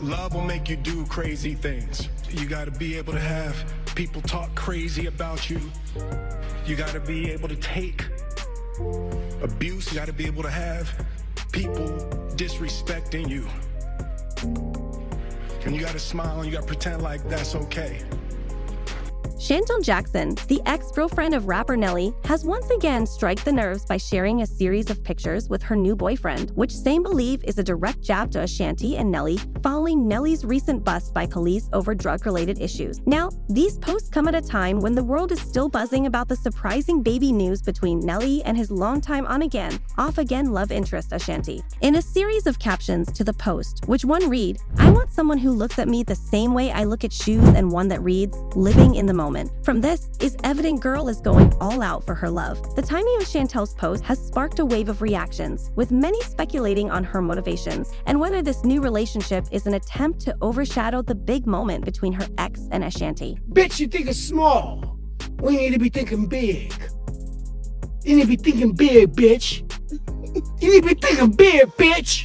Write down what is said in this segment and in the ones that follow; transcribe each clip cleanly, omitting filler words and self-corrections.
Love will make you do crazy things. You gotta be able to have people talk crazy about you. You gotta be able to take abuse. You gotta be able to have people disrespecting you. And you gotta smile and you gotta pretend like that's okay. Shantell Jackson, the ex-girlfriend of rapper Nelly, has once again struck the nerves by sharing a series of pictures with her new boyfriend, which some believe is a direct jab to Ashanti and Nelly following Nelly's recent bust by police over drug-related issues. Now, these posts come at a time when the world is still buzzing about the surprising baby news between Nelly and his longtime on-again, off-again love interest Ashanti. In a series of captions to the post, which one read, "I want someone who looks at me the same way I look at shoes," and one that reads, "Living in the moment." From this, is evident girl is going all out for her love. The timing of Shantell's post has sparked a wave of reactions, with many speculating on her motivations and whether this new relationship is an attempt to overshadow the big moment between her ex and Ashanti. Bitch, you think it's small. We need to be thinking big. You need to be thinking big, bitch. You need to be thinking big, bitch.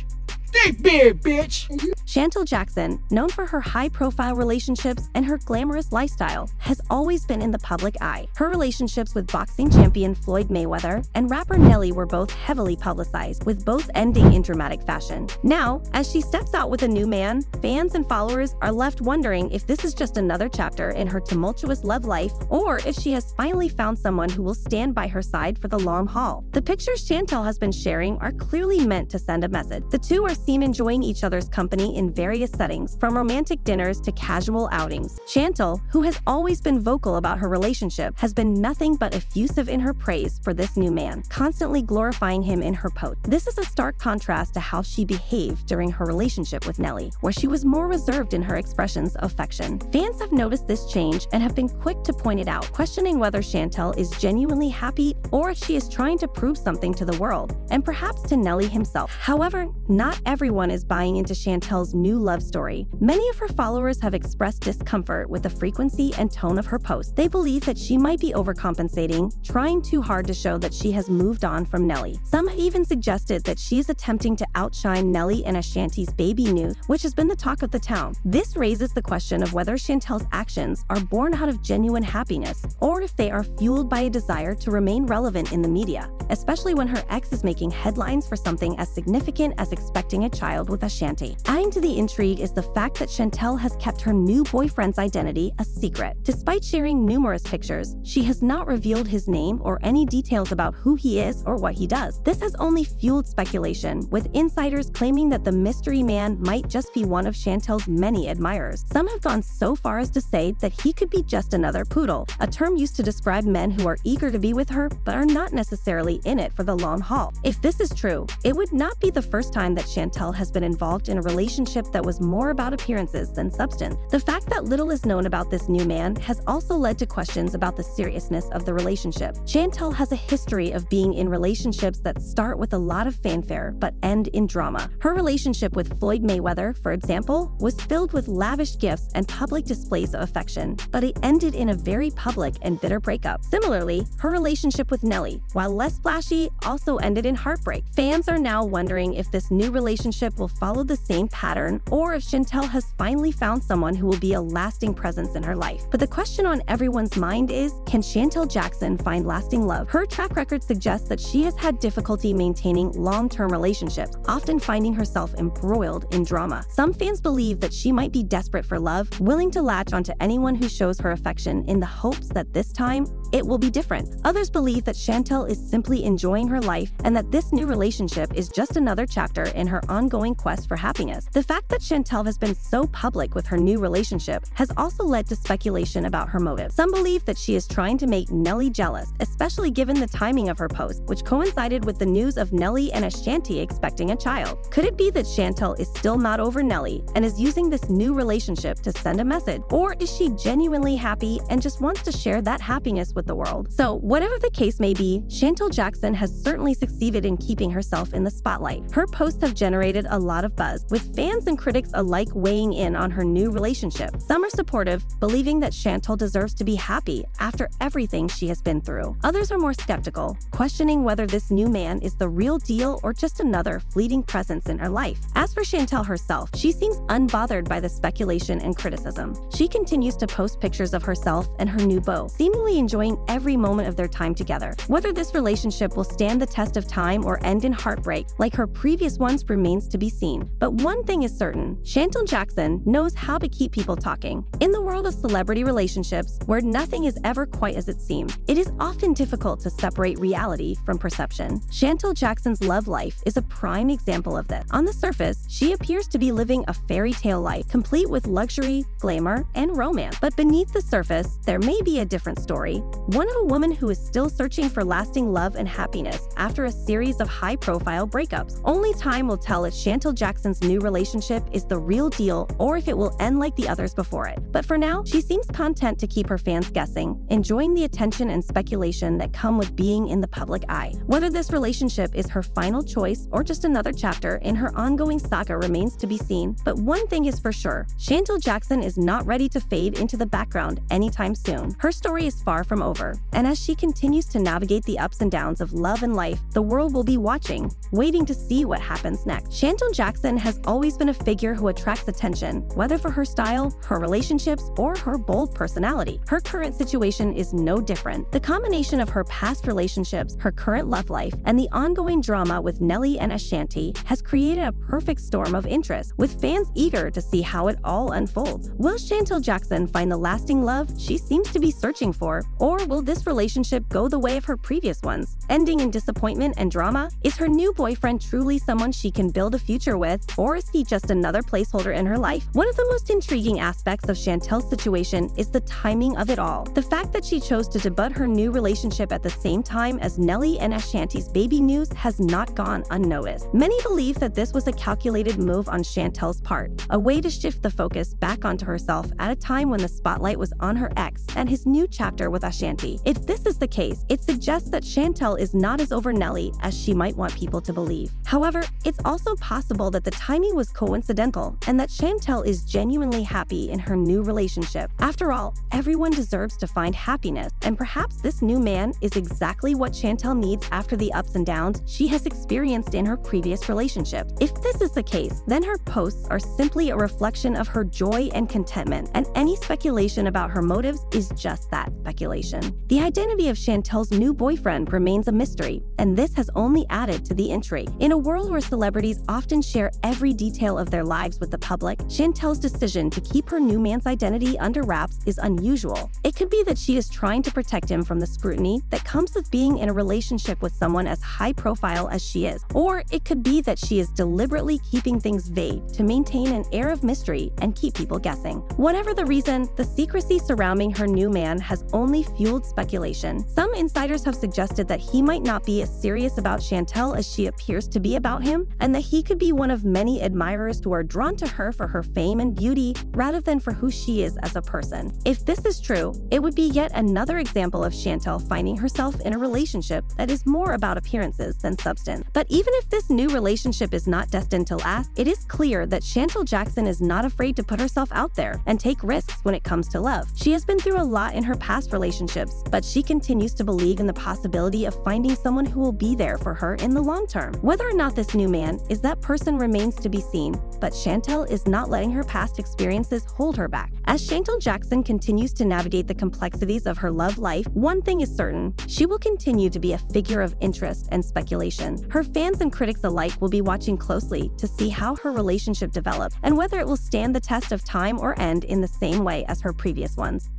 Think big, bitch. Shantell Jackson, known for her high-profile relationships and her glamorous lifestyle, has always been in the public eye. Her relationships with boxing champion Floyd Mayweather and rapper Nelly were both heavily publicized, with both ending in dramatic fashion. Now, as she steps out with a new man, fans and followers are left wondering if this is just another chapter in her tumultuous love life or if she has finally found someone who will stand by her side for the long haul. The pictures Shantell has been sharing are clearly meant to send a message. The two are seen enjoying each other's company in various settings, from romantic dinners to casual outings. Shantell, who has always been vocal about her relationship, has been nothing but effusive in her praise for this new man, constantly glorifying him in her posts. This is a stark contrast to how she behaved during her relationship with Nelly, where she was more reserved in her expressions of affection. Fans have noticed this change and have been quick to point it out, questioning whether Shantell is genuinely happy or if she is trying to prove something to the world, and perhaps to Nelly himself. However, not everyone is buying into Shantell's new love story. Many of her followers have expressed discomfort with the frequency and tone of her posts. They believe that she might be overcompensating, trying too hard to show that she has moved on from Nelly. Some have even suggested that she is attempting to outshine Nelly and Ashanti's baby news, which has been the talk of the town. This raises the question of whether Shantell's actions are born out of genuine happiness, or if they are fueled by a desire to remain relevant in the media, especially when her ex is making headlines for something as significant as expecting a child with Ashanti. Adding to the intrigue is the fact that Shantell has kept her new boyfriend's identity a secret. Despite sharing numerous pictures, she has not revealed his name or any details about who he is or what he does. This has only fueled speculation, with insiders claiming that the mystery man might just be one of Shantell's many admirers. Some have gone so far as to say that he could be just another poodle, a term used to describe men who are eager to be with her but are not necessarily in it for the long haul. If this is true, it would not be the first time that Shantell has been involved in a relationship that was more about appearances than substance. The fact that little is known about this new man has also led to questions about the seriousness of the relationship. Shantell has a history of being in relationships that start with a lot of fanfare but end in drama. Her relationship with Floyd Mayweather, for example, was filled with lavish gifts and public displays of affection, but it ended in a very public and bitter breakup. Similarly, her relationship with Nelly, while less flashy, also ended in heartbreak. Fans are now wondering if this new relationship will follow the same pattern or if Shantell has finally found someone who will be a lasting presence in her life. But the question on everyone's mind is, can Shantell Jackson find lasting love? Her track record suggests that she has had difficulty maintaining long-term relationships, often finding herself embroiled in drama. Some fans believe that she might be desperate for love, willing to latch onto anyone who shows her affection in the hopes that this time, it will be different. Others believe that Shantell is simply enjoying her life and that this new relationship is just another chapter in her ongoing quest for happiness. The fact that Shantell has been so public with her new relationship has also led to speculation about her motives. Some believe that she is trying to make Nelly jealous, especially given the timing of her post, which coincided with the news of Nelly and Ashanti expecting a child. Could it be that Shantell is still not over Nelly and is using this new relationship to send a message? Or is she genuinely happy and just wants to share that happiness with with the world. So, whatever the case may be, Shantell Jackson has certainly succeeded in keeping herself in the spotlight. Her posts have generated a lot of buzz, with fans and critics alike weighing in on her new relationship. Some are supportive, believing that Shantell deserves to be happy after everything she has been through. Others are more skeptical, questioning whether this new man is the real deal or just another fleeting presence in her life. As for Shantell herself, she seems unbothered by the speculation and criticism. She continues to post pictures of herself and her new beau, seemingly enjoying every moment of their time together. Whether this relationship will stand the test of time or end in heartbreak, like her previous ones, remains to be seen. But one thing is certain, Shantell Jackson knows how to keep people talking. In the world of celebrity relationships, where nothing is ever quite as it seems, it is often difficult to separate reality from perception. Shantell Jackson's love life is a prime example of this. On the surface, she appears to be living a fairy tale life, complete with luxury, glamour, and romance. But beneath the surface, there may be a different story. One of a woman who is still searching for lasting love and happiness after a series of high-profile breakups. Only time will tell if Shantell Jackson's new relationship is the real deal or if it will end like the others before it. But for now, she seems content to keep her fans guessing, enjoying the attention and speculation that come with being in the public eye. Whether this relationship is her final choice or just another chapter in her ongoing saga remains to be seen, but one thing is for sure, Shantell Jackson is not ready to fade into the background anytime soon. Her story is far from over, and as she continues to navigate the ups and downs of love and life, the world will be watching, waiting to see what happens next. Shantell Jackson has always been a figure who attracts attention, whether for her style, her relationships, or her bold personality. Her current situation is no different. The combination of her past relationships, her current love life, and the ongoing drama with Nelly and Ashanti has created a perfect storm of interest, with fans eager to see how it all unfolds. Will Shantell Jackson find the lasting love she seems to be searching for, or will this relationship go the way of her previous ones, ending in disappointment and drama? Is her new boyfriend truly someone she can build a future with, or is he just another placeholder in her life? One of the most intriguing aspects of Shantell's situation is the timing of it all. The fact that she chose to debut her new relationship at the same time as Nelly and Ashanti's baby news has not gone unnoticed. Many believe that this was a calculated move on Shantell's part, a way to shift the focus back onto herself at a time when the spotlight was on her ex and his new chapter with Ashanti. If this is the case, it suggests that Shantell is not as over Nelly as she might want people to believe. However, it's also possible that the timing was coincidental and that Shantell is genuinely happy in her new relationship. After all, everyone deserves to find happiness, and perhaps this new man is exactly what Shantell needs after the ups and downs she has experienced in her previous relationship. If this is the case, then her posts are simply a reflection of her joy and contentment, and any speculation about her motives is just that, speculation. The identity of Shantell's new boyfriend remains a mystery, and this has only added to the intrigue. In a world where celebrities often share every detail of their lives with the public, Shantell's decision to keep her new man's identity under wraps is unusual. It could be that she is trying to protect him from the scrutiny that comes with being in a relationship with someone as high profile as she is, or it could be that she is deliberately keeping things vague to maintain an air of mystery and keep people guessing. Whatever the reason, the secrecy surrounding her new man has only fueled speculation. Some insiders have suggested that he might not be as serious about Shantell as she appears to be about him, and that he could be one of many admirers who are drawn to her for her fame and beauty rather than for who she is as a person. If this is true, it would be yet another example of Shantell finding herself in a relationship that is more about appearances than substance. But even if this new relationship is not destined to last, it is clear that Shantell Jackson is not afraid to put herself out there and take risks when it comes to love. She has been through a lot in her past relationships, but she continues to believe in the possibility of finding someone who will be there for her in the long term. Whether or not this new man is that person remains to be seen, but Shantell is not letting her past experiences hold her back. As Shantell Jackson continues to navigate the complexities of her love life, one thing is certain: she will continue to be a figure of interest and speculation. Her fans and critics alike will be watching closely to see how her relationship develops and whether it will stand the test of time or end in the same way as her previous ones.